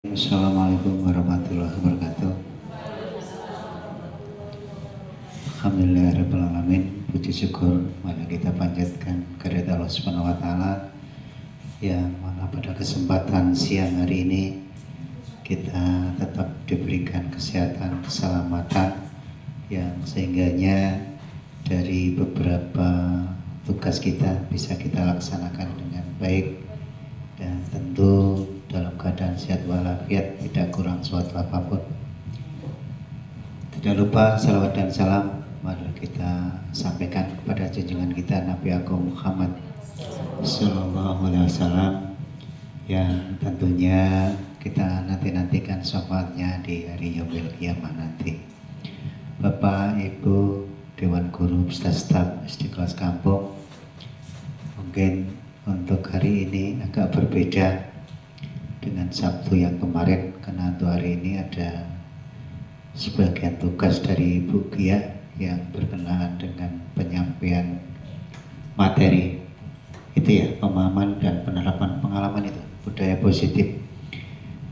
Assalamualaikum warahmatullahi wabarakatuh. Alhamdulillahirrahmanirrahim. Puji syukur mari kita panjatkan kehadirat Allah Subhanahu wa taala yang mana pada kesempatan siang hari ini kita tetap diberikan kesehatan, keselamatan yang sehingganya dari beberapa tugas kita bisa kita laksanakan dengan baik dan tentu dalam keadaan sehat walafiat, tidak kurang suatu apapun. Tidak lupa salawat dan salam mari kita sampaikan kepada junjungan kita Nabi Agung Muhammad Sallallahu Alaihi Wasallam yang tentunya kita nantikan syafaatnya di hari yaumil qiyamah nanti. Bapak, Ibu, Dewan Guru, staf SD kelas kampung, mungkin untuk hari ini agak berbeda dengan Sabtu yang kemarin, karena untuk hari ini ada sebagian tugas dari Ibu Gia yang berkenaan dengan penyampaian materi itu ya, pemahaman dan penerapan pengalaman itu budaya positif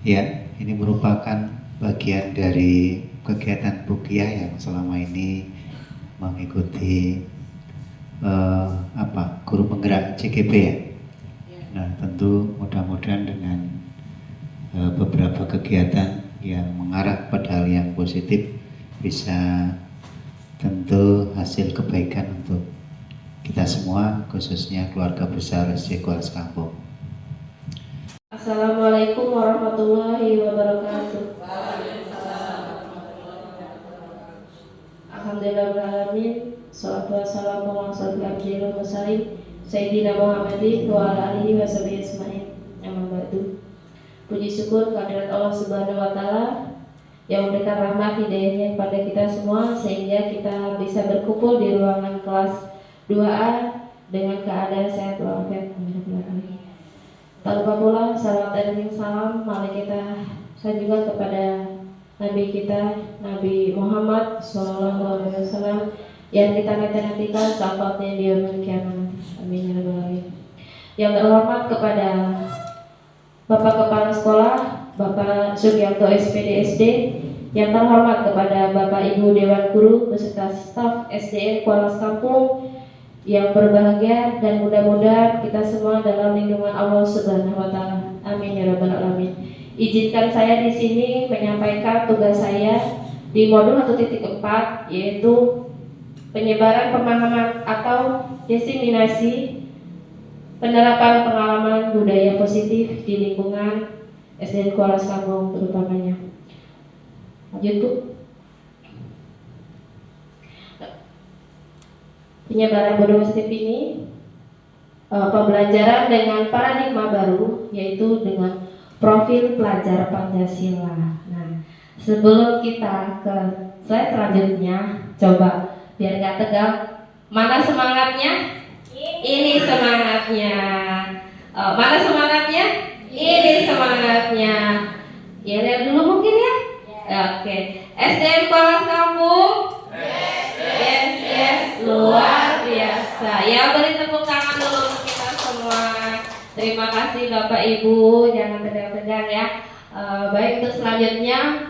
ya. Ini merupakan bagian dari kegiatan Bu Gia yang selama ini mengikuti guru penggerak CGP ya. Nah tentu mudah-mudahan dengan beberapa kegiatan yang mengarah pada hal yang positif bisa tentu hasil kebaikan untuk kita semua, khususnya keluarga besar SD Kelas Kampung. Assalamualaikum warahmatullahi wabarakatuh. Alhamdulillahirrahmanirrahim. Salatu wassalamu ala asyrofil mursalin Sayyidina Muhammadin wa ala alihi wa sahbihi ajmain. Amma ba'du. Puji syukur kehadirat Allah Subhanahu wa taala yang memberikan rahmat hidayahnya kepada kita semua sehingga kita bisa berkumpul di ruangan kelas 2A dengan keadaan sehat walafiat. Tak lupa pula salawat dan salam mari kita sanjungkan kepada Nabi kita Nabi Muhammad Sallallahu Alaihi Wasallam yang kita nantikan syafaatnya di yaumil qiyamah. Amin ya rabbal alamin. Yang terhormat kepada Bapak Kepala Sekolah, Bapak Sugiarto SPD SD, yang terhormat kepada Bapak Ibu Dewan Guru beserta staf SDN Kuala Kampung yang berbahagia, dan mudah-mudahan kita semua dalam lindungan Allah Subhanahu wa taala. Amin ya rabbal alamin. Izinkan saya di sini menyampaikan tugas saya di modul 1.4 yaitu penyebaran pemahaman atau diseminasi penerapan pengalaman budaya positif di lingkungan SDN Kuala Kampung terutamanya. Lanjut Bu. Penyebaran budaya positif ini pembelajaran dengan paradigma baru yaitu dengan profil pelajar Pancasila. Nah, sebelum kita ke slide selanjutnya, coba biar nggak tegang, mana semangatnya? Ini semangatnya. Mana semangatnya? Ini semangatnya. Ya lihat dulu mungkin ya. Oke. SDN Kuala Kampung. Yes, luar biasa. Ya beri tepuk tangan dulu untuk kita semua. Terima kasih Bapak Ibu. Jangan tegang-tegang ya. Baik, untuk selanjutnya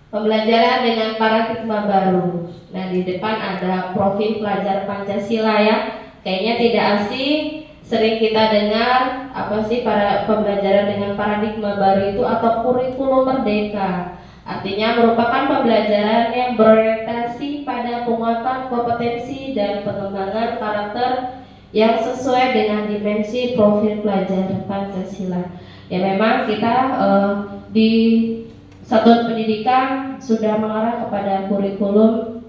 pembelajaran dengan paradigma baru. Nah di depan ada profil pelajar Pancasila ya. Kayaknya tidak asing, sering kita dengar apa sih para pembelajaran dengan paradigma baru itu atau kurikulum merdeka. Artinya merupakan pembelajaran yang berorientasi pada penguatan kompetensi dan pengembangan karakter yang sesuai dengan dimensi profil pelajar Pancasila. Ya memang kita di satuan pendidikan sudah mengarah kepada kurikulum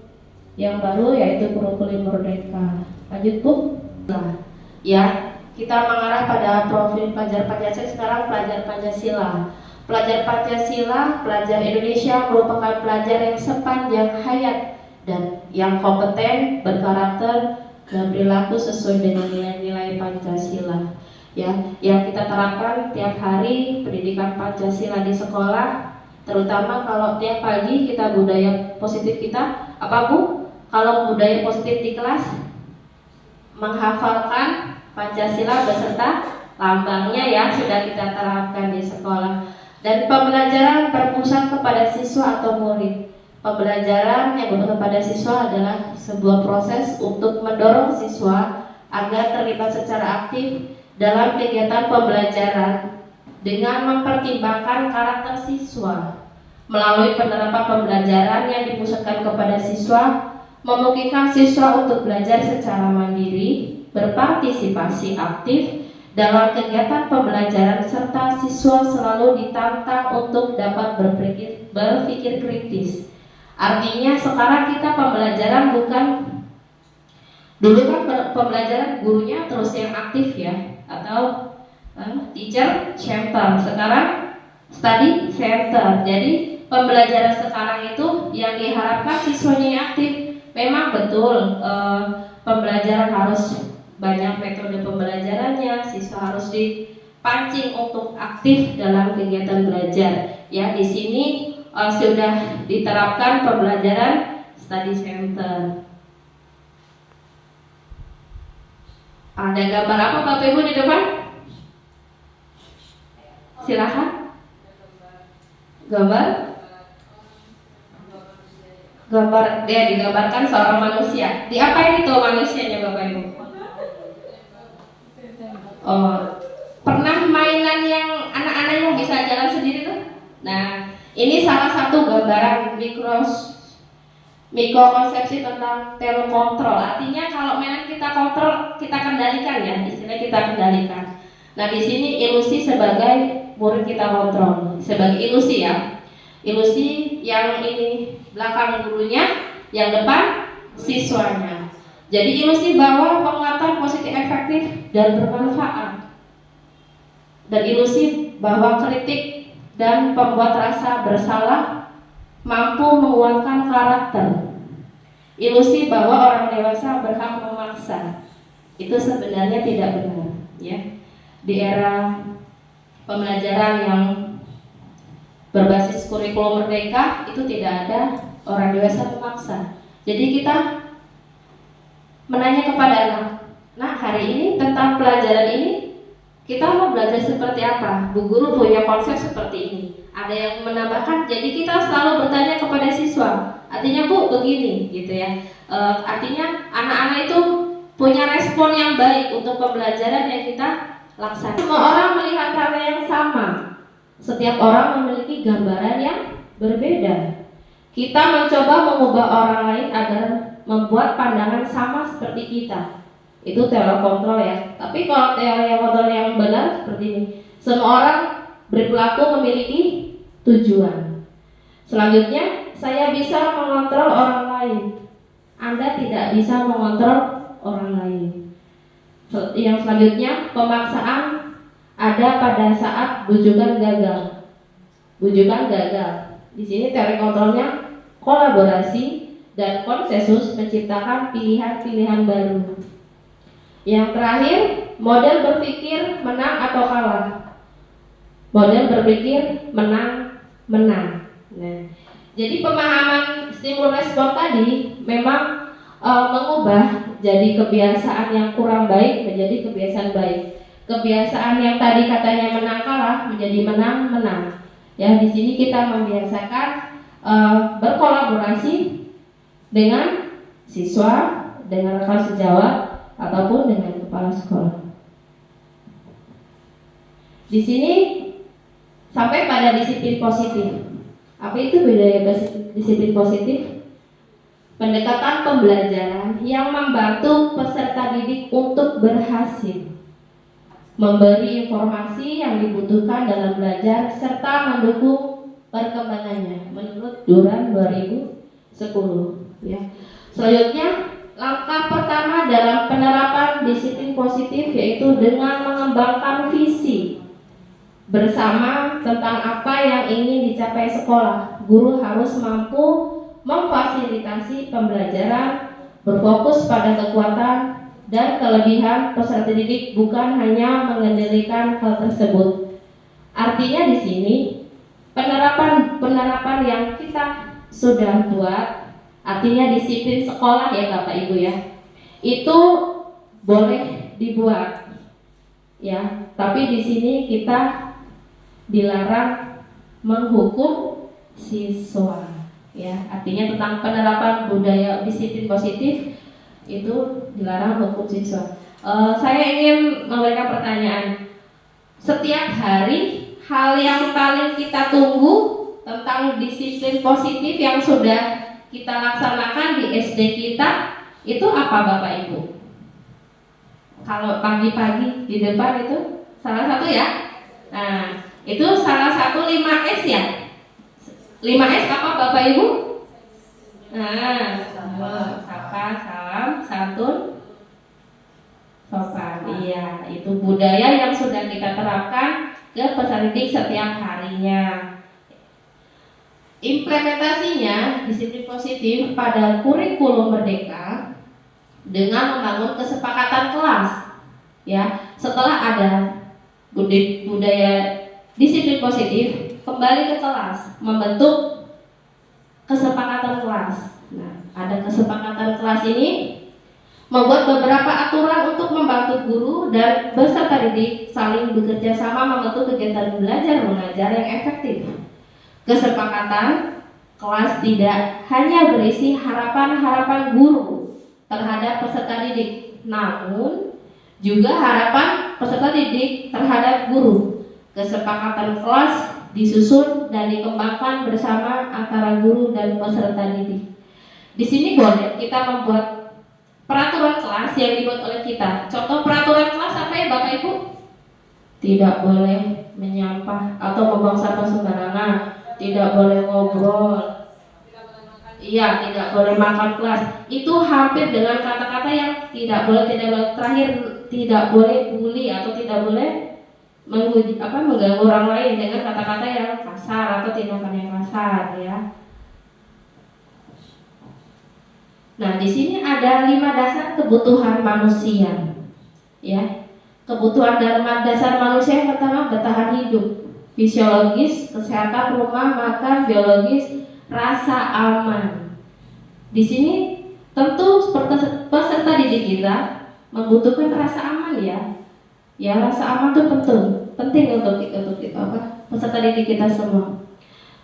yang baru yaitu kurikulum merdeka. Lanjut Bu. Nah, ya, kita mengarah pada profil pelajar Pancasila. Sekarang pelajar Pancasila. Pelajar Pancasila, pelajar Indonesia merupakan pelajar yang sepanjang hayat dan yang kompeten, berkarakter dan berlaku sesuai dengan nilai-nilai Pancasila. Ya, yang kita terapkan tiap hari pendidikan Pancasila di sekolah, terutama kalau tiap pagi kita budaya positif kita apa Bu? Kalau budaya positif di kelas menghafalkan Pancasila beserta lambangnya ya sudah kita terapkan di sekolah. Dan pembelajaran berpusat kepada siswa atau murid. Pembelajaran yang berpusat kepada siswa adalah sebuah proses untuk mendorong siswa agar terlibat secara aktif dalam kegiatan pembelajaran dengan mempertimbangkan karakter siswa. Melalui penerapan pembelajaran yang dipusatkan kepada siswa, memungkinkan siswa untuk belajar secara mandiri, berpartisipasi aktif dalam kegiatan pembelajaran, serta siswa selalu ditantang untuk dapat berpikir kritis. Artinya sekarang kita pembelajaran bukan, dulu kan pembelajaran gurunya terus yang aktif ya, atau teacher center, sekarang study center. Jadi pembelajaran sekarang itu yang diharapkan siswanya yang aktif. Memang betul pembelajaran harus banyak metode pembelajarannya, siswa harus dipancing untuk aktif dalam kegiatan belajar. Ya, di sini sudah diterapkan pembelajaran study center. Ada gambar apa Bapak Ibu di depan? Silahkan. Gambar ya, digambarkan seorang manusia. Diapain itu manusianya Bapak Ibu? Oh, pernah mainan yang anak-anak yang bisa jalan sendiri tuh? Nah, ini salah satu gambaran mikrokonsepsi tentang telekontrol. Artinya kalau mainan kita kontrol, kita kendalikan ya, istilah kita kendalikan. Nah, di sini ilusi sebagai murid kita kontrol, sebagai ilusi ya. Ilusi yang ini belakang gurunya, yang depan siswanya. Jadi ilusi bahwa penguatan positif efektif dan bermanfaat. Dan ilusi bahwa kritik dan pembuat rasa bersalah mampu menguatkan karakter. Ilusi bahwa orang dewasa berhak memaksa. Itu sebenarnya tidak benar, ya. Di era pembelajaran yang berbasis kurikulum merdeka itu tidak ada orang dewasa memaksa. Jadi kita menanya kepada anak, nah hari ini tentang pelajaran ini kita mau belajar seperti apa? Bu guru punya konsep seperti ini. Ada yang menambahkan, jadi kita selalu bertanya kepada siswa. Artinya Bu begini, gitu ya. Artinya anak-anak itu punya respon yang baik untuk pembelajaran yang kita laksanakan. Semua orang melihat hal yang sama. Setiap orang memiliki gambaran yang berbeda. Kita mencoba mengubah orang lain agar membuat pandangan sama seperti kita. Itu teori kontrol ya. Tapi kalau teori kontrol yang benar seperti ini, semua orang berperilaku memiliki tujuan. Selanjutnya, saya bisa mengontrol orang lain. Anda tidak bisa mengontrol orang lain. Yang selanjutnya, pemaksaan ada pada saat bujukan gagal. Bujukan gagal. Di sini teori kontrolnya kolaborasi dan konsensus menciptakan pilihan-pilihan baru. Yang terakhir, model berpikir menang atau kalah. Model berpikir menang. Nah, jadi pemahaman stimulus respon tadi memang mengubah jadi kebiasaan yang kurang baik menjadi kebiasaan baik. Kebiasaan yang tadi katanya menang kalah menjadi menang. Ya, di sini kita membiasakan berkolaborasi dengan siswa, dengan rekan sejawat, ataupun dengan kepala sekolah. Di sini sampai pada disiplin positif. Apa itu bedanya disiplin positif? Pendekatan pembelajaran yang membantu peserta didik untuk berhasil, memberi informasi yang dibutuhkan dalam belajar, serta mendukung perkembangannya menurut Duran 2010. Ya. Selanjutnya, langkah pertama dalam penerapan disiplin positif yaitu dengan mengembangkan visi bersama tentang apa yang ingin dicapai sekolah. Guru harus mampu memfasilitasi pembelajaran, berfokus pada kekuatan dan kelebihan peserta didik, bukan hanya mengendalikan hal tersebut. Artinya di sini penerapan yang kita sudah buat, artinya disiplin sekolah ya Bapak Ibu ya, itu boleh dibuat ya, tapi di sini kita dilarang menghukum siswa. Ya, artinya tentang penerapan budaya disiplin positif itu dilarang hukum siswa. Saya ingin memberikan pertanyaan. Setiap hari hal yang paling kita tunggu tentang disiplin positif yang sudah kita laksanakan di SD kita itu apa Bapak Ibu? Kalau pagi-pagi di depan itu salah satu ya. Nah, itu salah satu 5S ya. 5S apa Bapak Ibu? Nah, sapa, salam, santun, sopan. Iya, itu budaya yang sudah kita terapkan ke peserta didik setiap harinya. Implementasinya disiplin positif pada kurikulum Merdeka dengan membangun kesepakatan kelas. Ya, setelah ada budaya disiplin positif, kembali ke kelas membentuk kesepakatan kelas. Nah, ada kesepakatan kelas ini membuat beberapa aturan untuk membantu guru dan peserta didik saling bekerja sama membentuk kegiatan belajar mengajar yang efektif. Kesepakatan kelas tidak hanya berisi harapan-harapan guru terhadap peserta didik, namun juga harapan peserta didik terhadap guru. Kesepakatan kelas disusun dan dikembangkan bersama antara guru dan peserta didik. Di sini boleh kita membuat peraturan kelas yang dibuat oleh kita. Contoh peraturan kelas apa ya Bapak Ibu? Tidak boleh menyampah atau membuang sampah sembarangan, tidak boleh ngobrol, iya, tidak boleh makan kelas. Itu hampir dengan kata-kata yang tidak boleh, terakhir tidak boleh bully atau tidak boleh mengganggu orang lain dengan kata-kata yang kasar atau tindakan yang kasar ya. Nah, di sini ada 5 dasar kebutuhan manusia. Ya. Kebutuhan dasar manusia yang pertama bertahan hidup, fisiologis, kesehatan rumah, makan, biologis, rasa aman. Di sini tentu peserta didik kita membutuhkan rasa aman ya. Ya, rasa aman itu penting untuk peserta didik kita semua.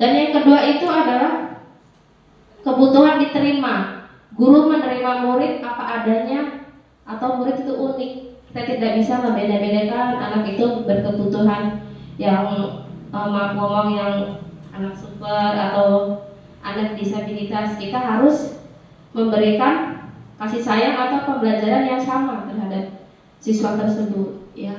Dan yang kedua itu adalah kebutuhan diterima. Guru menerima murid apa adanya atau murid itu unik. Kita tidak bisa membeda-bedakan anak itu berkebutuhan yang maaf ngomong yang anak super atau anak disabilitas. Kita harus memberikan kasih sayang atau pembelajaran yang sama terhadap siswa tersebut ya.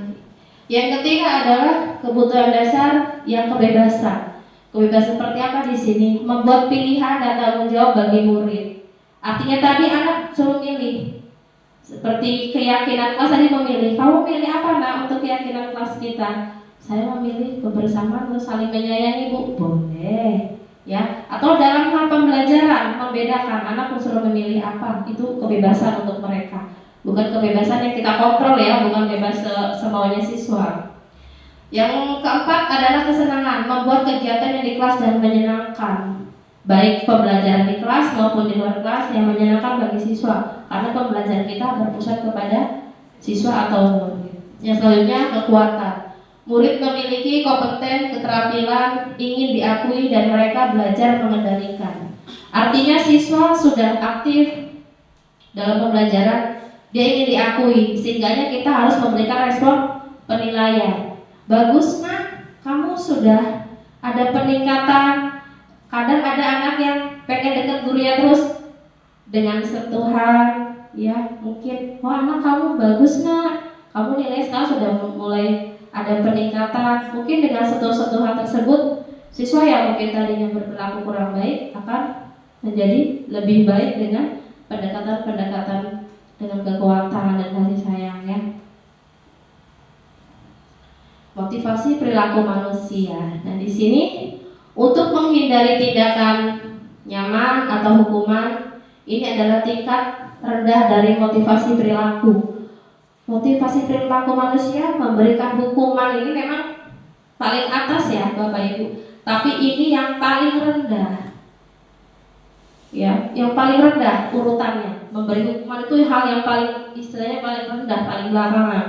Yang ketiga adalah kebutuhan dasar yang kebebasan. Kebebasan seperti apa di sini? Membuat pilihan dan tanggung jawab bagi murid. Artinya tadi anak suruh milih. Seperti keyakinan kelas tadi memilih. Kamu pilih apa nak untuk keyakinan kelas kita? Saya memilih kebersamaan dan saling menyayangi Bu. Boleh ya. Atau dalam hal pembelajaran membedakan anak suruh memilih apa. Itu kebebasan untuk mereka. Bukan kebebasan yang kita kontrol ya, bukan bebas semaunya siswa. Yang keempat adalah kesenangan, membuat kegiatan yang di kelas dan menyenangkan. Baik pembelajaran di kelas maupun di luar kelas yang menyenangkan bagi siswa. Karena pembelajaran kita berpusat kepada siswa atau murid. Yang selanjutnya kekuatan. Murid memiliki kompeten, keterampilan, ingin diakui dan mereka belajar mengendalikan. Artinya siswa sudah aktif dalam pembelajaran. Dia ingin diakui, sehingga kita harus memberikan respon penilaian. Bagus nak, kamu sudah ada peningkatan. Kadang ada anak yang pengen dekat gurunya terus dengan sentuhan, ya mungkin, wah anak kamu bagus nak, kamu nilai sekarang sudah mulai ada peningkatan. Mungkin dengan sentuhan tersebut, siswa yang mungkin tadinya berperilaku kurang baik akan menjadi lebih baik dengan pendekatan dengan kekuatan dan kasih sayang ya. Motivasi perilaku manusia. Nah di sini untuk menghindari tindakan nyaman atau hukuman, ini adalah tingkat rendah dari motivasi perilaku. Motivasi perilaku manusia memberikan hukuman ini memang paling atas ya Bapak Ibu. Tapi ini yang paling rendah. Ya, yang paling rendah urutannya. Memberi hukuman itu hal yang paling istilahnya paling rendah, paling belakangan.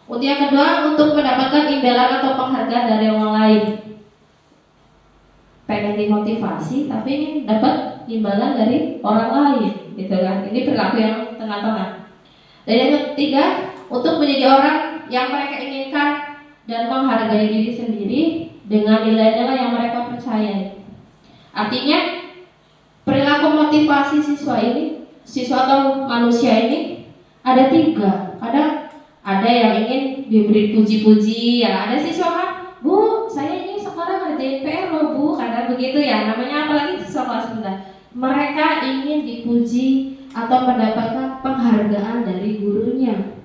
Untuk yang kedua, untuk mendapatkan imbalan atau penghargaan dari orang lain. pengen dimotivasi tapi ingin dapat imbalan dari orang lain, gitu kan? Ini perilaku yang tengah-tengah. Dan yang ketiga, untuk menjadi orang yang mereka inginkan dan menghargai diri sendiri dengan nilai-nilai yang mereka percayai. Artinya perilaku motivasi siswa atau manusia ini ada tiga. Kadang ada yang ingin diberi puji-puji, ya ada siswa kan, Bu, saya ini sekarang ngerjain PR loh Bu, kadang begitu ya, namanya apalagi siswa kelas rendah. Mereka ingin dipuji atau mendapatkan penghargaan dari gurunya.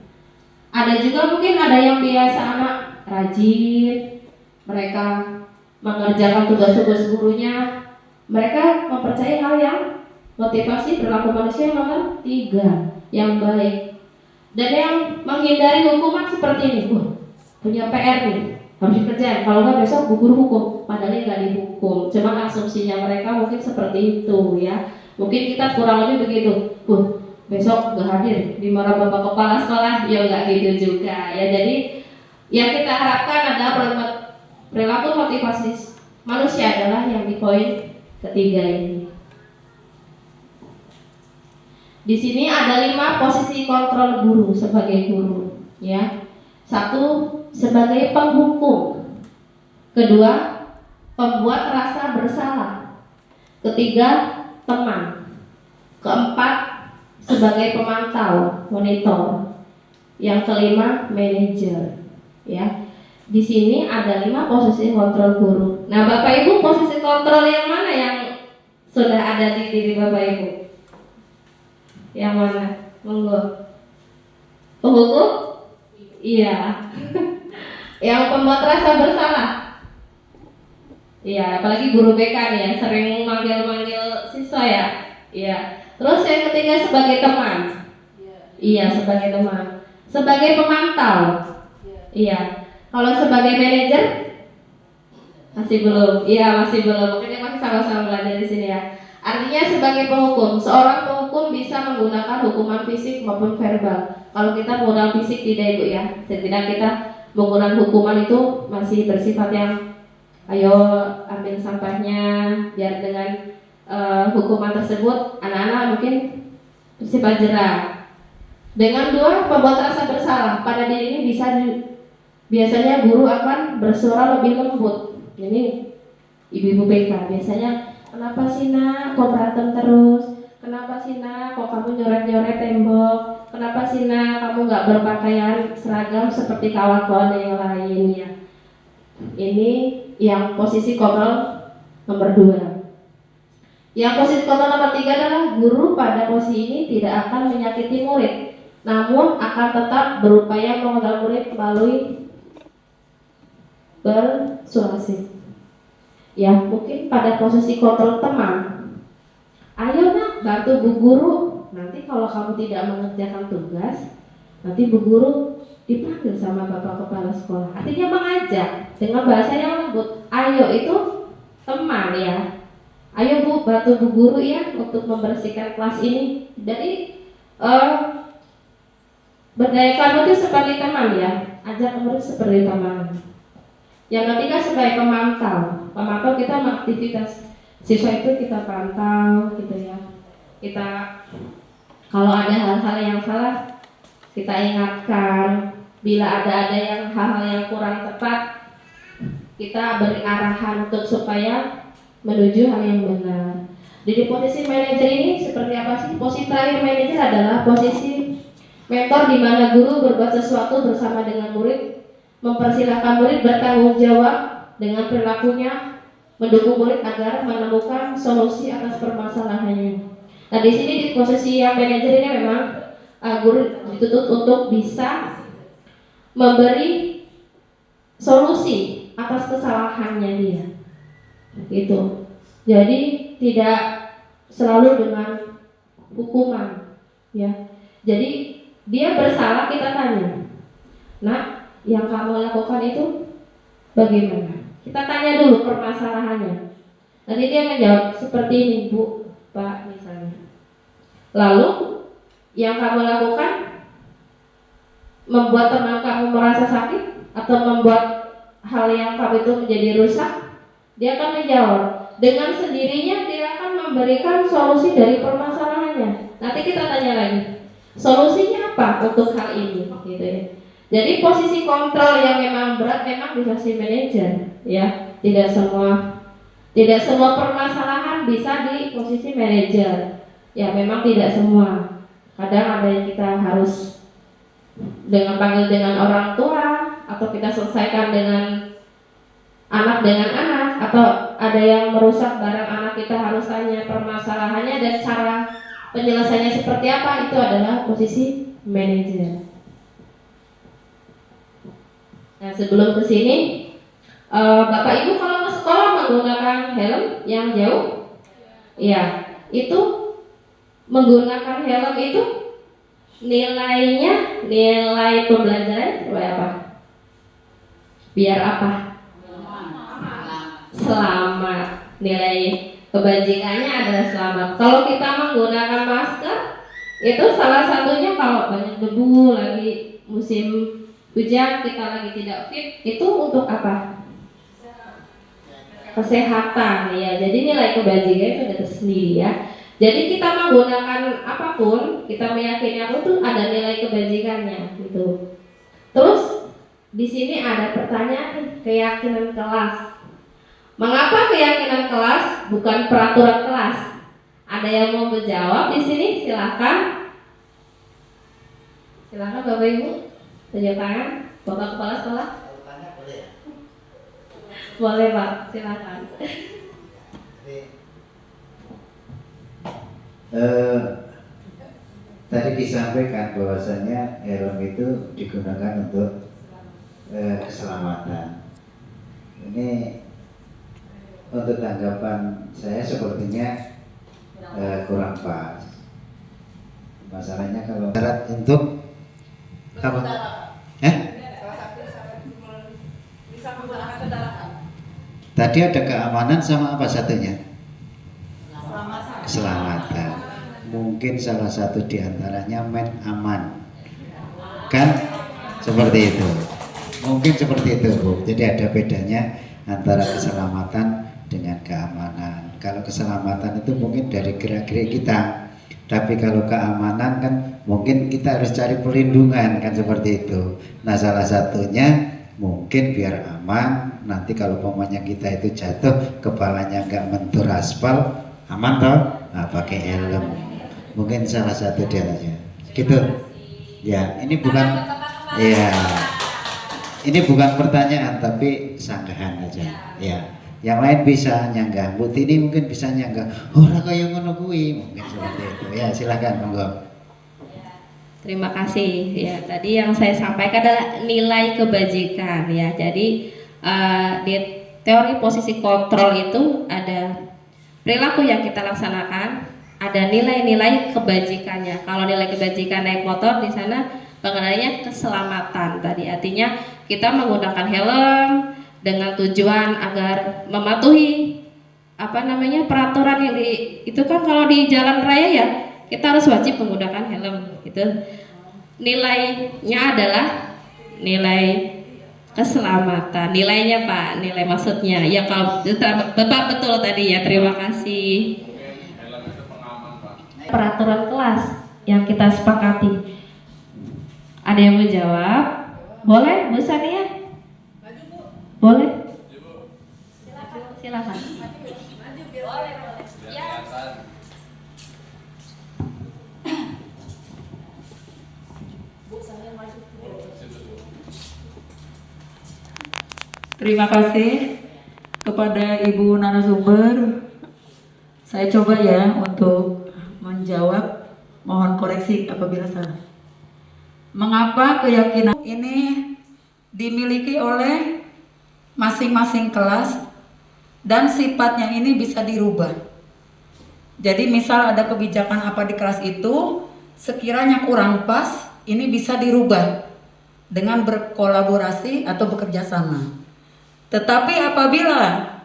Ada juga mungkin ada yang biasa anak rajin, mereka mengerjakan tugas-tugas gurunya. Mereka mempercayai hal yang motivasi perilaku manusia yang nomor 3 yang baik. Dan yang menghindari hukuman seperti ini, punya PR nih, harus dikerjain. Kalau nggak besok bu guru hukum, padahal nggak dihukum. Cuma asumsinya mereka mungkin seperti itu ya. Mungkin kita kurang lebih begitu. Besok nggak hadir, dimarah bapak kepala sekolah, ya nggak gitu juga. Ya jadi yang kita harapkan adalah perilaku motivasi manusia adalah yang di poin ketiga ini. Di sini ada 5 posisi kontrol guru sebagai guru, ya. 1, sebagai penghukum. 2, pembuat rasa bersalah. 3, teman. 4, sebagai pemantau, monitor. Yang 5, manajer, ya. Di sini ada 5 posisi kontrol guru. Nah, Bapak Ibu, posisi kontrol yang mana yang sudah ada di diri Bapak Ibu? Yang mana? Monggo. Penghukum? Iya. Yang pembuat rasa bersalah? Iya, apalagi guru BK nih ya, sering manggil-manggil siswa ya. Iya. Terus yang ketiga sebagai teman. Iya, sebagai teman. Sebagai pemantau. Iya. Kalau sebagai manajer? Masih belum. Iya, masih belum. Mungkin masih sama-sama belajar di sini ya. Artinya sebagai penghukum, seorang penghukum bisa menggunakan hukuman fisik maupun verbal. Kalau kita menggunakan fisik tidak Ibu ya, setidaknya kita menggunakan hukuman itu masih bersifat yang ayo ambil sampahnya, biar dengan hukuman tersebut anak-anak mungkin bersifat jerah. Dengan 2, pembuat rasa bersalah pada diri ini biasanya guru akan bersuara lebih lembut. Ini ibu-ibu PK biasanya, kenapa sih nak kok berantem terus? Kenapa sih nak kok kamu nyoret-nyoret tembok? Kenapa sih nak kamu nggak berpakaian seragam seperti kawan-kawan yang lain ya? Ini yang posisi kontrol nomor 2. Yang posisi kontrol nomor 3 adalah guru pada posisi ini tidak akan menyakiti murid, namun akan tetap berupaya mengontrol murid melalui bersuasif. Ya, mungkin pada posisi kontrol teman, ayo nak bantu bu guru, nanti kalau kamu tidak mengerjakan tugas, nanti bu guru dipanggil sama bapak kepala sekolah. Artinya mengajak dengan bahasa yang lembut. Ayo itu teman ya. Ayo bu bantu bu guru ya untuk membersihkan kelas ini. Jadi berdaya kamu itu seperti teman ya. Ajak murid seperti teman. Yang ketiga sebagai pemantau. Pemantau kita aktivitas siswa itu kita pantau gitu ya. Kita kalau ada hal-hal yang salah kita ingatkan. Bila ada yang hal-hal yang kurang tepat, kita beri arahan untuk supaya menuju hal yang benar. Jadi posisi manajer ini seperti apa sih? Posisi terakhir manajer adalah posisi mentor di mana guru berbuat sesuatu bersama dengan murid, mempersilahkan murid bertanggung jawab dengan perilakunya, mendukung murid agar menemukan solusi atas permasalahannya. Nah di sini di posisi yang manajer ini memang guru dituntut untuk bisa memberi solusi atas kesalahannya dia, gitu. Jadi tidak selalu dengan hukuman, ya. Jadi dia bersalah kita tanya, nah yang kamu lakukan itu bagaimana? Kita tanya dulu permasalahannya. Nanti dia menjawab seperti ini bu, pak misalnya. Lalu yang kamu lakukan membuat teman kamu merasa sakit atau membuat hal yang kamu itu menjadi rusak, dia akan menjawab, dengan sendirinya dia akan memberikan solusi dari permasalahannya. Nanti kita tanya lagi, solusinya apa untuk hal ini, gitu ya. Jadi posisi kontrol yang memang berat memang di posisi manajer, ya. Tidak semua permasalahan bisa di posisi manajer. Ya, memang tidak semua. Kadang ada yang kita harus panggil dengan orang tua, atau kita selesaikan dengan anak, atau ada yang merusak barang anak, kita harus tanya permasalahannya dan cara penyelesaiannya seperti apa. Itu adalah posisi manajer. Nah, sebelum kesini, Bapak Ibu kalau ke sekolah menggunakan helm yang jauh, ya itu menggunakan helm itu nilai pembelajaran supaya apa? Biar apa? Selamat. Nilai kebajikannya adalah selamat. Kalau kita menggunakan masker, itu salah satunya kalau banyak debu, lagi musim hujan, kita lagi tidak fit, itu untuk apa? Kesehatan, ya. Jadi nilai kebajikan itu ada tersendiri, ya. Jadi kita menggunakan apapun, kita meyakini apa tuh ada nilai kebajikannya, gitu. Terus di sini ada pertanyaan, keyakinan kelas. Mengapa keyakinan kelas bukan peraturan kelas? Ada yang mau menjawab di sini? Silakan. Silakan Bapak Ibu. Tunjuk tangan. Bapak Kepala Sekolah. Boleh Pak, silakan. Tadi disampaikan bahwasanya helm itu digunakan untuk keselamatan. Ini untuk tanggapan saya sepertinya kurang pas. Masalahnya kalau syarat untuk apa? Tadi ada keamanan sama apa satunya? Keselamatan. Mungkin salah satu diantaranya aman, kan? Seperti itu. Mungkin seperti itu, Bu. Jadi ada bedanya antara keselamatan dengan keamanan. Kalau keselamatan itu mungkin dari gerak-gerik kita, tapi kalau keamanan kan mungkin kita harus cari perlindungan, kan seperti itu. Nah, salah satunya mungkin biar aman, nanti kalau pomanya kita itu jatuh, kepalanya nggak mentur aspal, aman toh? Nah, pakai helm. Mungkin salah satu dia aja. Gitu. Ya, ini bukan ini bukan pertanyaan tapi sanggahan aja. Ya. Yang lain bisa nyanggah. Bu Tini mungkin bisa nyanggah. Ora kaya ngono kuwi, mungkin seperti itu. Ya, silakan monggo. Terima kasih. Ya, tadi yang saya sampaikan adalah nilai kebajikan, ya. Jadi di teori posisi kontrol itu ada perilaku yang kita laksanakan, ada nilai-nilai kebajikannya. Kalau nilai kebajikan naik motor, di sana pengenalnya keselamatan. Tadi artinya kita menggunakan helm dengan tujuan agar mematuhi peraturan yang itu kan kalau di jalan raya ya kita harus wajib menggunakan helm. Itu nilainya adalah nilai keselamatan. Nilainya Pak, nilai maksudnya ya. Kalau Bapak betul tadi ya, terima kasih. Peraturan kelas yang kita sepakati. Ada yang mau jawab? Boleh, Bu Sania? Boleh? Silakan. Terima kasih kepada Ibu narasumber. Saya coba ya untuk menjawab, mohon koreksi apabila salah. Mengapa keyakinan ini dimiliki oleh masing-masing kelas dan sifatnya ini bisa dirubah? Jadi misal ada kebijakan apa di kelas itu, sekiranya kurang pas, ini bisa dirubah dengan berkolaborasi atau bekerja sama. Tetapi apabila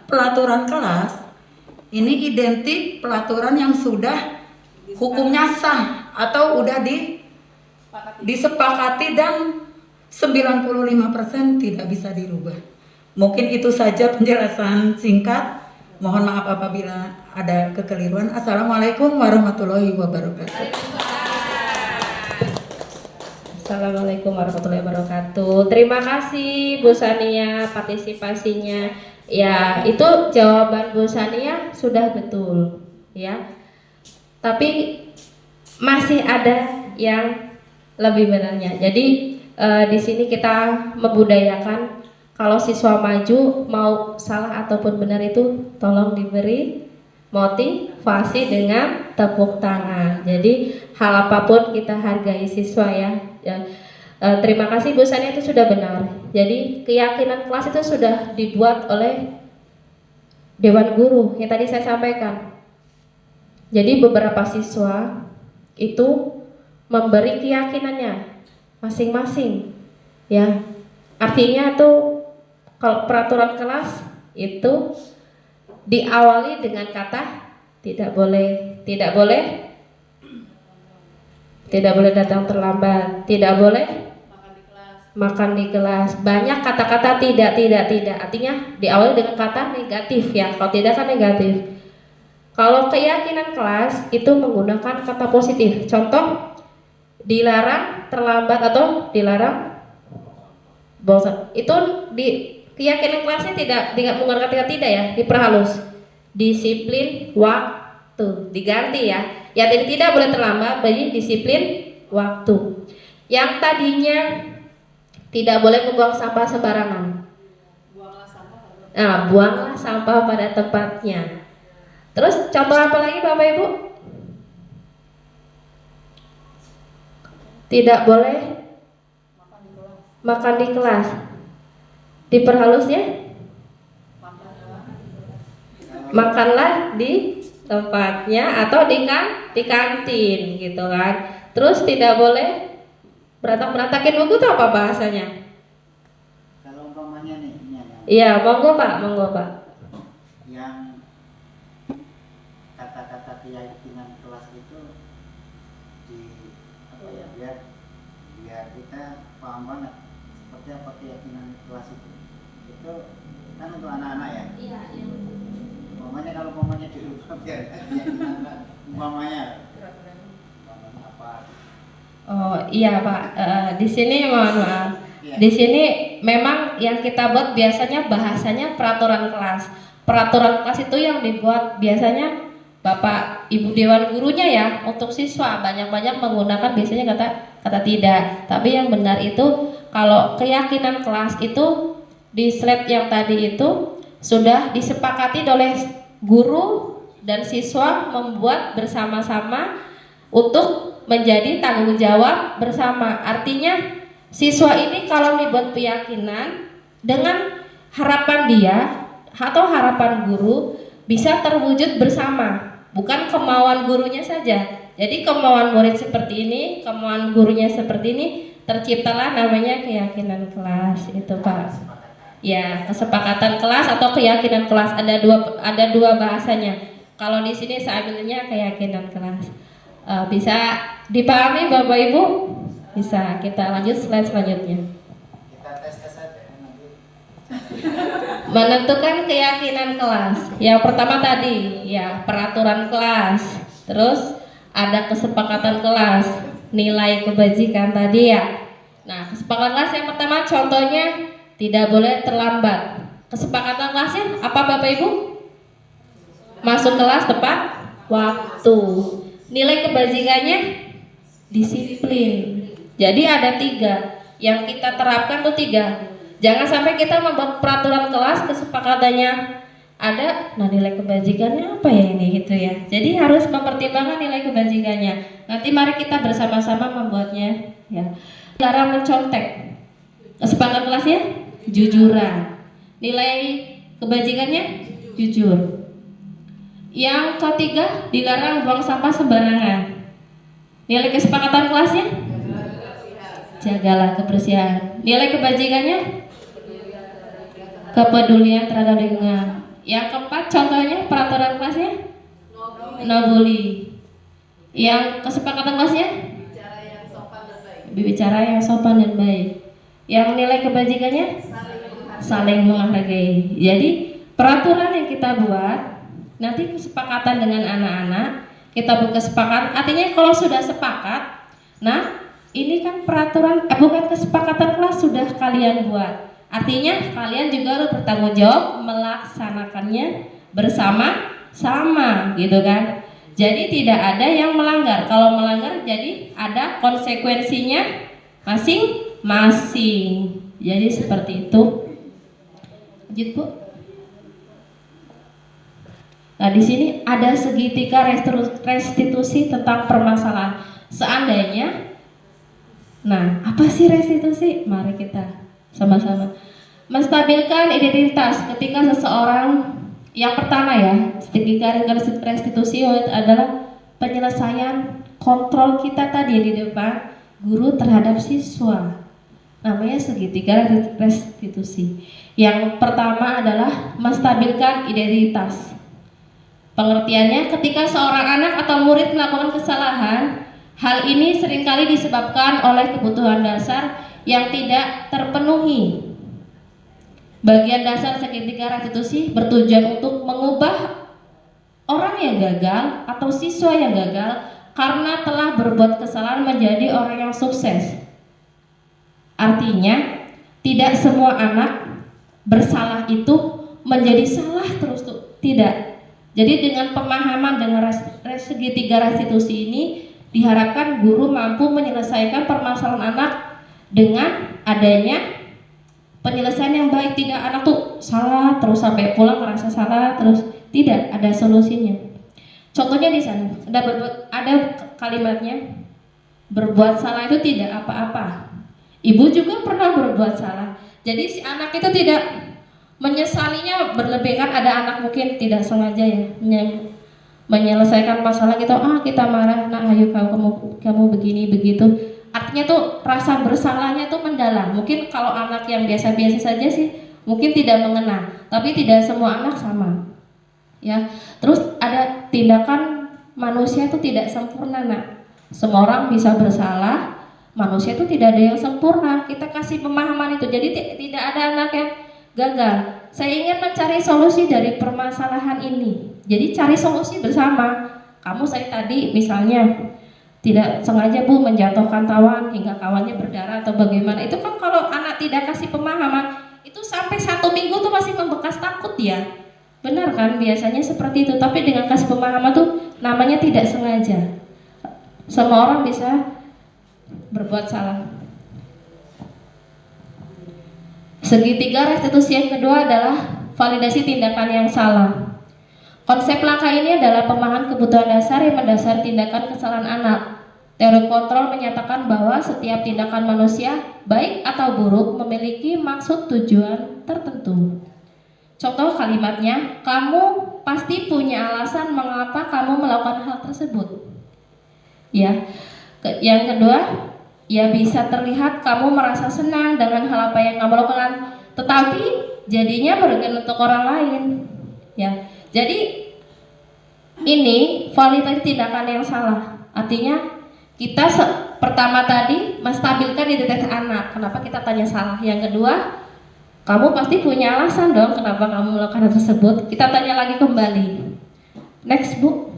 pelaturan kelas ini identik pelaturan yang sudah hukumnya sah atau udah disepakati dan 95% tidak bisa dirubah. Mungkin itu saja penjelasan singkat. Mohon maaf apabila ada kekeliruan. Assalamualaikum warahmatullahi wabarakatuh. Assalamualaikum warahmatullahi wabarakatuh. Terima kasih Bu Sania partisipasinya. Ya, itu jawaban Bu Sania sudah betul, ya. Tapi masih ada yang lebih benarnya. Jadi di sini kita membudayakan kalau siswa maju mau salah ataupun benar itu tolong diberi motivasi dengan tepuk tangan. Jadi hal apapun kita hargai siswa ya. Terima kasih Bu Sania, itu sudah benar. Jadi keyakinan kelas itu sudah dibuat oleh Dewan Guru yang tadi saya sampaikan. Jadi beberapa siswa itu memberi keyakinannya masing-masing, ya. Artinya tuh kalau peraturan kelas itu diawali dengan kata tidak boleh datang terlambat, tidak boleh makan di kelas. Banyak kata-kata tidak. Artinya diawali dengan kata negatif ya. Kalau tidak kan negatif. Kalau keyakinan kelas itu menggunakan kata positif. Contoh, dilarang terlambat atau dilarang bosan. Itu di keyakinan kelasnya tidak menggunakan kata tidak ya, diperhalus. Disiplin waktu diganti ya. Yang ini tidak boleh terlambat, berarti disiplin waktu. Yang tadinya tidak boleh membuang sampah sembarangan. Nah, buanglah sampah pada tempatnya. Terus contoh apa lagi Bapak Ibu? Tidak boleh makan di kelas. Diperhalus ya? Makanlah di tempatnya atau di kantin gitu kan. Terus tidak boleh berantakin buku itu apa bahasanya? Kalau umpamanya nih, Iya, monggo Pak. yang kata-kata keyakinan kelas itu di apa ya, biar kita paham banget seperti apa keyakinan kelas itu kan untuk anak-anak ya. Iya. Umpamanya kalau umpamanya dirubah biar keyakinan umpamanya apa? Oh iya Pak, di sini mohon maaf. Di sini memang yang kita buat biasanya bahasanya peraturan kelas. Peraturan kelas itu yang dibuat biasanya Bapak Ibu Dewan Gurunya ya, untuk siswa banyak-banyak menggunakan biasanya kata tidak. Tapi yang benar itu kalau keyakinan kelas itu di slide yang tadi itu sudah disepakati oleh guru dan siswa membuat bersama-sama untuk menjadi tanggung jawab bersama. Artinya siswa ini kalau dibuat keyakinan dengan harapan dia atau harapan guru bisa terwujud bersama, bukan kemauan gurunya saja. Jadi kemauan murid seperti ini, kemauan gurunya seperti ini, terciptalah namanya keyakinan kelas itu Pak. Ya, kesepakatan kelas atau keyakinan kelas, ada dua bahasanya. Kalau di sini saya ambilnya keyakinan kelas. Bisa dipahami Bapak Ibu? Bisa. Kita lanjut slide selanjutnya. Kita tes saja nanti. Menentukan keyakinan kelas. Yang pertama tadi ya peraturan kelas. Terus ada kesepakatan kelas, nilai kebajikan tadi ya. Nah, kesepakatan kelas yang pertama contohnya tidak boleh terlambat. Kesepakatan kelasnya apa Bapak Ibu? Masuk kelas tepat waktu. Nilai kebajikannya disiplin. Jadi ada 3 yang kita terapkan tuh 3. Jangan sampai kita membuat peraturan kelas kesepakatannya ada, nah nilai kebajikannya apa ya ini gitu ya. Jadi harus mempertimbangkan nilai kebajikannya. Nanti mari kita bersama-sama membuatnya ya. Larang mencontek. Kesepakatan kelasnya jujuran. Nilai kebajikannya jujur. Yang ketiga, dilarang buang sampah sembarangan. Nilai kesepakatan kelasnya jagalah kebersihan. Nilai kebajikannya kepedulian terhadap lingkungan. Yang keempat, contohnya peraturan kelasnya no bully. Yang kesepakatan kelasnya bicara yang sopan dan baik. Yang nilai kebajikannya saling menghargai. Jadi peraturan yang kita buat nanti kesepakatan dengan anak-anak, kita buat kesepakatan, artinya kalau sudah sepakat, nah ini kan peraturan, bukan kesepakatan kelas, sudah kalian buat, artinya kalian juga harus bertanggung jawab melaksanakannya bersama-sama gitu kan. Jadi tidak ada yang melanggar, kalau melanggar jadi ada konsekuensinya masing-masing. Jadi seperti itu. Lanjut Bu. Nah, di sini ada segitiga restitusi tentang permasalahan. Seandainya, nah, apa sih restitusi? Mari kita sama-sama menstabilkan identitas ketika seseorang, yang pertama ya, segitiga restitusi adalah penyelesaian kontrol kita tadi di depan guru terhadap siswa. Namanya segitiga restitusi. Yang pertama adalah menstabilkan identitas. Pengertiannya, ketika seorang anak atau murid melakukan kesalahan, hal ini seringkali disebabkan oleh kebutuhan dasar yang tidak terpenuhi. Bagian dasar segitiga restitusi bertujuan untuk mengubah orang yang gagal atau siswa yang gagal karena telah berbuat kesalahan menjadi orang yang sukses. Artinya, tidak semua anak bersalah itu menjadi salah terus tuh, tidak. Jadi dengan pemahaman dengan segitiga restitusi ini diharapkan guru mampu menyelesaikan permasalahan anak dengan adanya penyelesaian yang baik. Tidak anak tuh salah terus sampai pulang merasa salah terus, tidak, ada solusinya. Contohnya di sana ada kalimatnya, berbuat salah itu tidak apa-apa. Ibu juga pernah berbuat salah. Jadi si anak itu tidak menyesalinya berlebihan. Ada anak mungkin tidak sengaja ya menyelesaikan masalah gitu, kita marah, nah ayo kamu begini begitu. Artinya tuh rasa bersalahnya tuh mendalam. Mungkin kalau anak yang biasa-biasa saja sih mungkin tidak mengena, tapi tidak semua anak sama. Ya, terus ada tindakan, manusia itu tidak sempurna nak. Semua orang bisa bersalah, manusia itu tidak ada yang sempurna. Kita kasih pemahaman itu, jadi tidak ada anak yang gagal. Saya ingin mencari solusi dari permasalahan ini. Jadi cari solusi bersama. Kamu saya tadi misalnya tidak sengaja Bu menjatuhkan kawan hingga kawannya berdarah atau bagaimana. Itu kan kalau anak tidak kasih pemahaman, itu sampai 1 minggu tuh masih membekas takut ya. Benar kan? Biasanya seperti itu. Tapi dengan kasih pemahaman tuh namanya tidak sengaja. Semua orang bisa berbuat salah. Segitiga restitusi yang kedua adalah validasi tindakan yang salah. Konsep langkah ini adalah pemahaman kebutuhan dasar yang mendasari tindakan kesalahan anak. Teori kontrol menyatakan bahwa setiap tindakan manusia, baik atau buruk, memiliki maksud tujuan tertentu. Contoh kalimatnya, kamu pasti punya alasan mengapa kamu melakukan hal tersebut. Ya. Yang kedua, ya bisa terlihat kamu merasa senang dengan hal apa yang kamu lakukan, tetapi jadinya merugikan untuk orang lain. Ya, jadi ini validasi tindakan yang salah. Artinya kita pertama tadi menstabilkan identitas anak. Kenapa kita tanya salah? Yang kedua, kamu pasti punya alasan dong kenapa kamu melakukan hal tersebut. Kita tanya lagi kembali. Next Bu.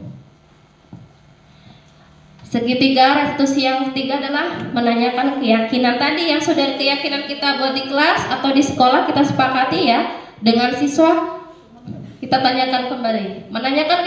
Segitiga restitusi yang ketiga adalah menanyakan keyakinan tadi yang sudah keyakinan kita buat di kelas atau di sekolah kita sepakati ya dengan siswa, kita tanyakan kembali. Menanyakan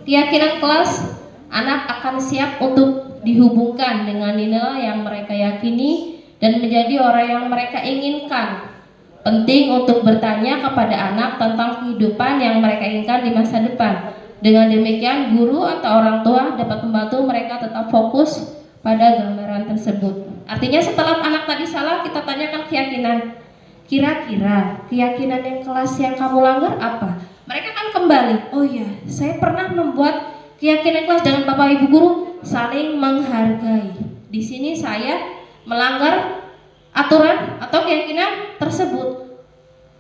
keyakinan kelas, anak akan siap untuk dihubungkan dengan nilai yang mereka yakini dan menjadi orang yang mereka inginkan. Penting untuk bertanya kepada anak tentang kehidupan yang mereka inginkan di masa depan. Dengan demikian, guru atau orang tua dapat membantu mereka tetap fokus pada gambaran tersebut. Artinya setelah anak tadi salah, kita tanyakan keyakinan. Kira-kira keyakinan yang kelas yang kamu langgar apa? Mereka kan kembali, oh ya, saya pernah membuat keyakinan kelas dengan Bapak Ibu guru saling menghargai. Di sini saya melanggar aturan atau keyakinan tersebut.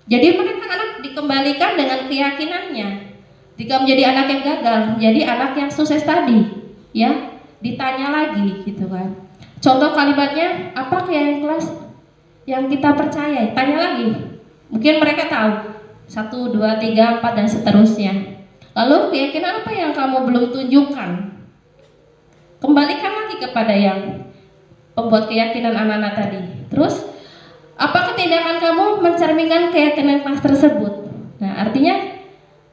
Jadi mereka anak dikembalikan dengan keyakinannya. Jika menjadi anak yang gagal, menjadi anak yang sukses tadi, ya ditanya lagi gitu kan. Contoh kalimatnya, apa keyakinan kelas yang kita percaya? Tanya lagi. Mungkin mereka tahu. 1, 2, 3, 4 dan seterusnya. Lalu keyakinan apa yang kamu belum tunjukkan? Kembalikan lagi kepada yang pembuat keyakinan anak-anak tadi. Terus, apakah tindakan kamu mencerminkan keyakinan kelas tersebut? Nah, artinya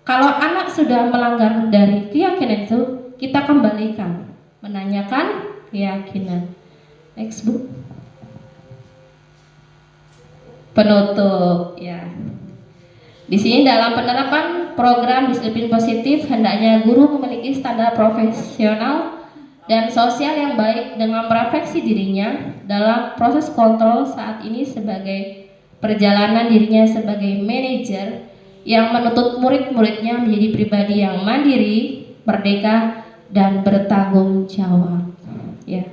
kalau anak sudah melanggar dari keyakinan itu, kita kembalikan, menanyakan keyakinan. Next, Bu. Penutup, ya. Di sini dalam penerapan program disiplin positif, hendaknya guru memiliki standar profesional dan sosial yang baik dengan merefleksi dirinya dalam proses kontrol saat ini sebagai perjalanan dirinya sebagai manajer yang menuntut murid-muridnya menjadi pribadi yang mandiri, merdeka, dan bertanggung jawab. Ya,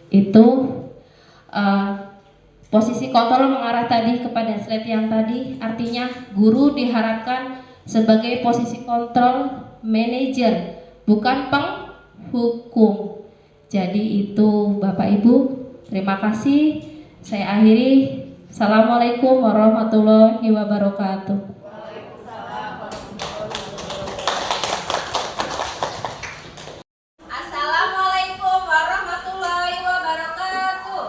itu posisi kontrol mengarah tadi kepada slide yang tadi, artinya guru diharapkan sebagai posisi kontrol manajer, bukan penghukum. Jadi itu Bapak Ibu, terima kasih. Saya akhiri. Assalamualaikum warahmatullahi wabarakatuh. Assalamualaikum warahmatullahi wabarakatuh.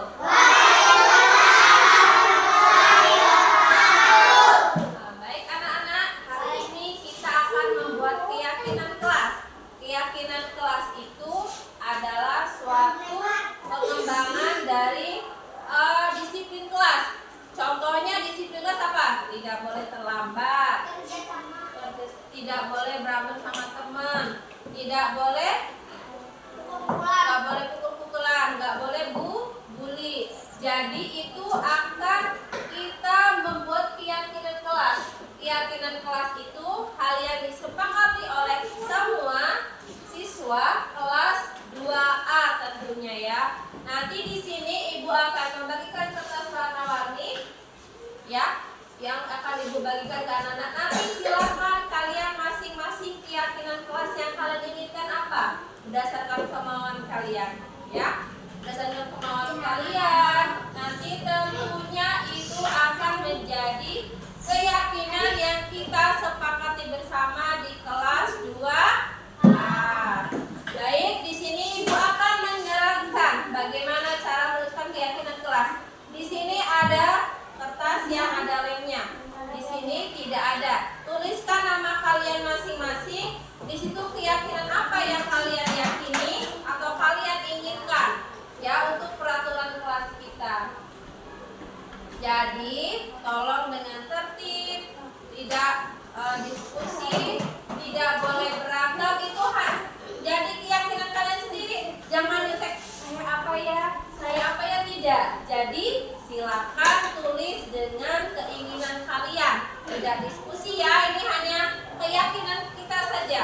Baik anak-anak, hari ini kita akan membuat keyakinan kelas. Keyakinan kelas itu adalah suatu pengembangan dari disiplin kelas. Contohnya disiplin kelas apa? Tidak boleh terlambat, tidak boleh berantem sama teman, tidak boleh pukul-pukulan, nggak boleh bully. Jadi itu akan kita membuat keyakinan kelas. Keyakinan kelas itu hal yang disepakati oleh semua siswa kelas 2A tentunya ya. Nanti di sini Ibu akan membagikan kertas warna-warni ya, yang akan Ibu bagikan ke anak-anak. Nanti silakan kalian masing-masing keyakinan kelas yang kalian inginkan apa? Berdasarkan kemauan kalian ya, berdasarkan kemauan kalian nanti tentunya itu akan menjadi keyakinan yang kita sepakati bersama di kelas 2A. Baik, di sini Ibu akan menjelaskan bagaimana cara menuliskan keyakinan kelas. Di sini ada kertas yang ada lemnya, di sini tidak ada. Tuliskan nama kalian masing-masing. Di situ keyakinan apa yang kalian yakini atau kalian inginkan ya untuk peraturan kelas kita. Jadi tolong dengan tertib, tidak diskusi, tidak boleh berantem, itu jadi keyakinan kalian sendiri. Jangan nyontek saya apa ya, tidak. Jadi silakan tulis dengan keinginan kalian, tidak diskusi ya. Ini hanya keyakinan kita saja.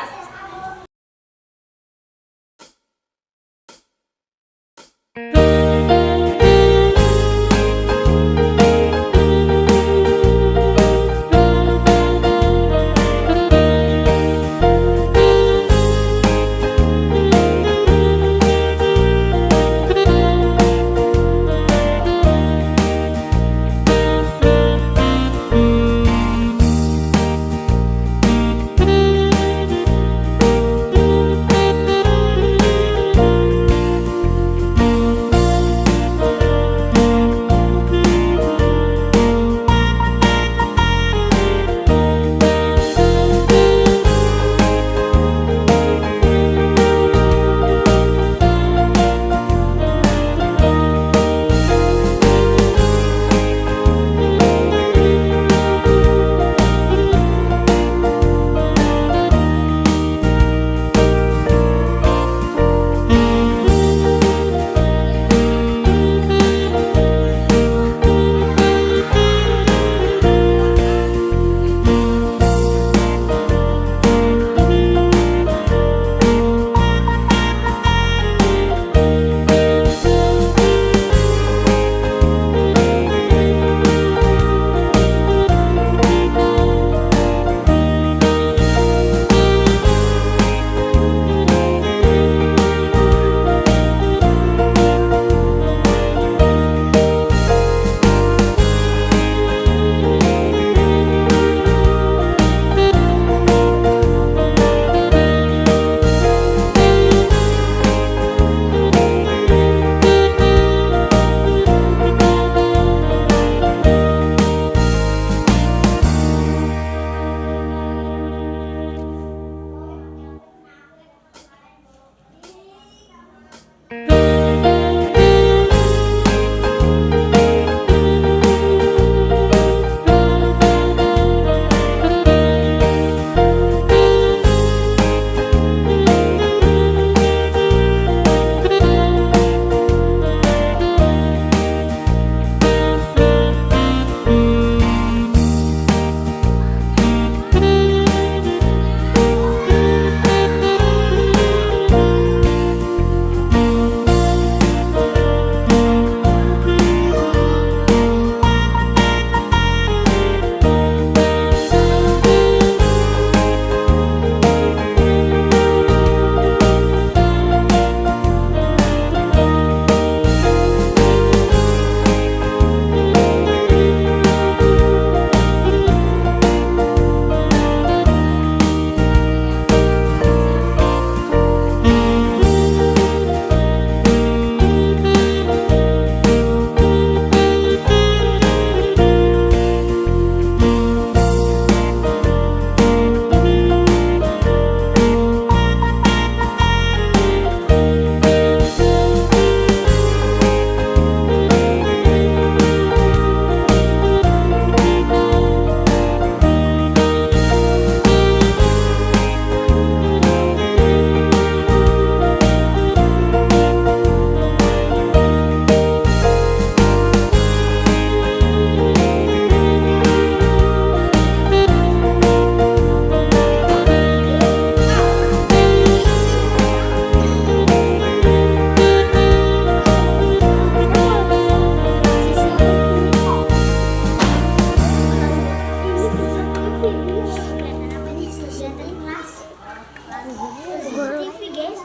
TV guys.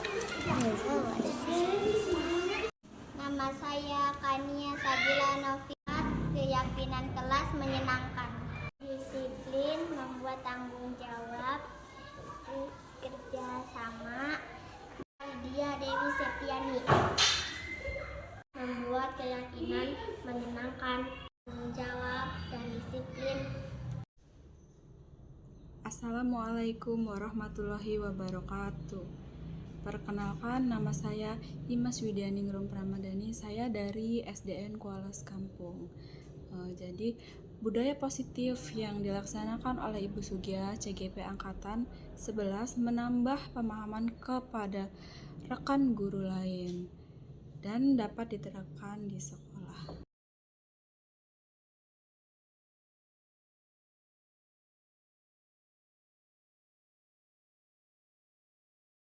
Nama saya Kania Sabila Noviat. Keyakinan kelas menyenangkan. Disiplin, membuat tanggung jawab, kerja sama. Dia Dewi Septiani. Membuat keyakinan menyenangkan, tanggung jawab dan disiplin. Assalamualaikum warahmatullahi wabarakatuh. Perkenalkan, nama saya Imas Widianingrum Pramadani. Saya dari SDN Kualas Kampung. Jadi budaya positif yang dilaksanakan oleh Ibu Sugia CGP Angkatan 11 menambah pemahaman kepada rekan guru lain dan dapat diterapkan di sekolah.